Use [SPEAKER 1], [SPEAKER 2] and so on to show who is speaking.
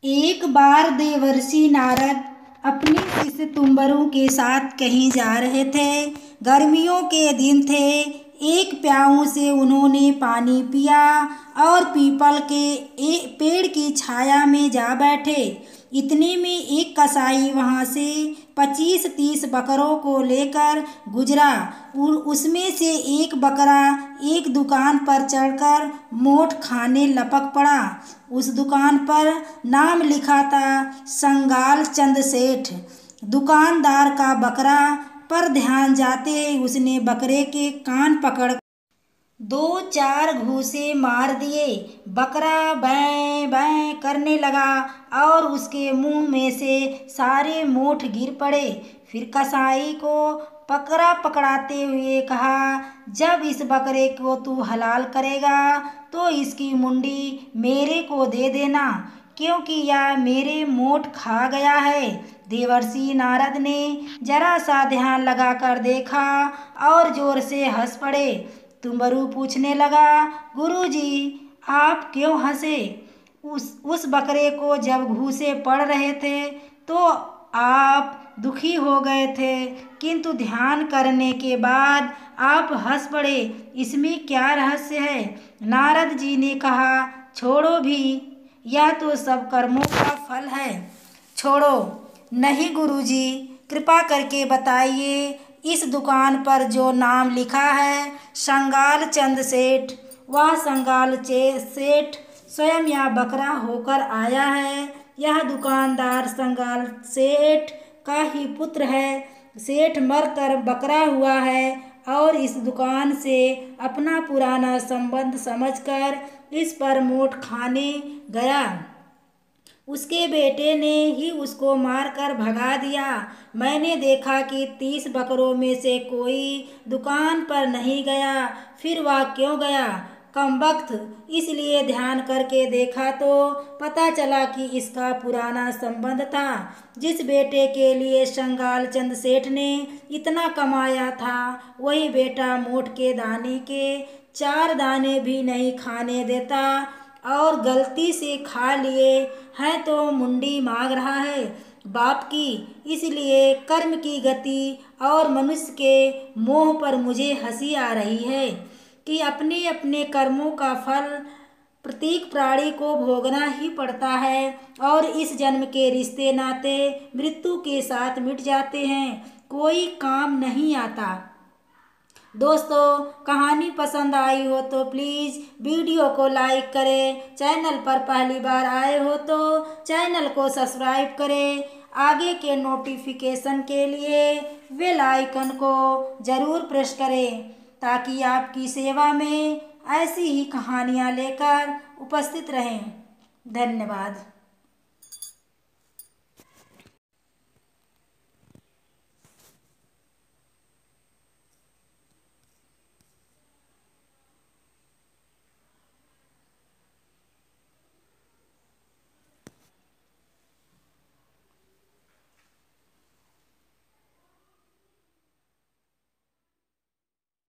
[SPEAKER 1] एक बार देवर्षि नारद अपने शिष्य तुम्बरु के साथ कहीं जा रहे थे। गर्मियों के दिन थे। एक प्याऊ से उन्होंने पानी पिया और पीपल के एक पेड़ की छाया में जा बैठे। इतने में एक कसाई वहां से 25-30 बकरों को लेकर गुजरा। उसमें से एक बकरा एक दुकान पर चढ़कर मोठ खाने लपक पड़ा। उस दुकान पर नाम लिखा था संगाल चंद सेठ। दुकानदार का बकरा पर ध्यान जाते उसने बकरे के कान पकड़ 2-4 घूंसे मार दिए। बकरा बैं बैं करने लगा और उसके मुंह में से सारे मोठ गिर पड़े। फिर कसाई को पकड़ा पकड़ाते हुए कहा, जब इस बकरे को तू हलाल करेगा तो इसकी मुंडी मेरे को दे देना, क्योंकि यह मेरे मोठ खा गया है। देवर्षि नारद ने जरा सा ध्यान लगाकर देखा और जोर से हंस पड़े। तुम्बरु पूछने लगा, गुरुजी आप क्यों हंसे? उस बकरे को जब घूंसे पड़ रहे थे तो आप दुखी हो गए थे, किंतु ध्यान करने के बाद आप हंस पड़े। इसमें क्या रहस्य है? नारद जी ने कहा, छोड़ो भी, यह तो सब कर्मों का फल है, छोड़ो। नहीं गुरुजी, कृपा करके बताइए, इस दुकान पर जो नाम लिखा है संगाल चंद सेठ, वह संगाल सेठ स्वयं यह बकरा होकर आया है। यह दुकानदार संगाल सेठ का ही पुत्र है। सेठ मरकर बकरा हुआ है और इस दुकान से अपना पुराना संबंध समझकर इस पर मोठ खाने गया। उसके बेटे ने ही उसको मारकर भगा दिया। मैंने देखा कि 30 बकरों में से कोई दुकान पर नहीं गया, फिर वह क्यों गया? कमबख्त, इसलिए ध्यान करके देखा तो पता चला कि इसका पुराना संबंध था। जिस बेटे के लिए संगाल चंद सेठ ने इतना कमाया था, वही बेटा मोठ के दाने के 4 दाने भी नहीं खाने देता और गलती से खा लिए हैं तो मुंडी मांग रहा है बाप की। इसलिए कर्म की गति और मनुष्य के मोह पर मुझे हंसी आ रही है कि अपने अपने कर्मों का फल प्रत्येक प्राणी को भोगना ही पड़ता है और इस जन्म के रिश्ते नाते मृत्यु के साथ मिट जाते हैं, कोई काम नहीं आता। दोस्तों, कहानी पसंद आई हो तो प्लीज़ वीडियो को लाइक करें। चैनल पर पहली बार आए हो तो चैनल को सब्सक्राइब करें। आगे के नोटिफिकेशन के लिए बेल आइकन को ज़रूर प्रेस करें ताकि आपकी सेवा में ऐसी ही कहानियाँ लेकर उपस्थित रहें। धन्यवाद।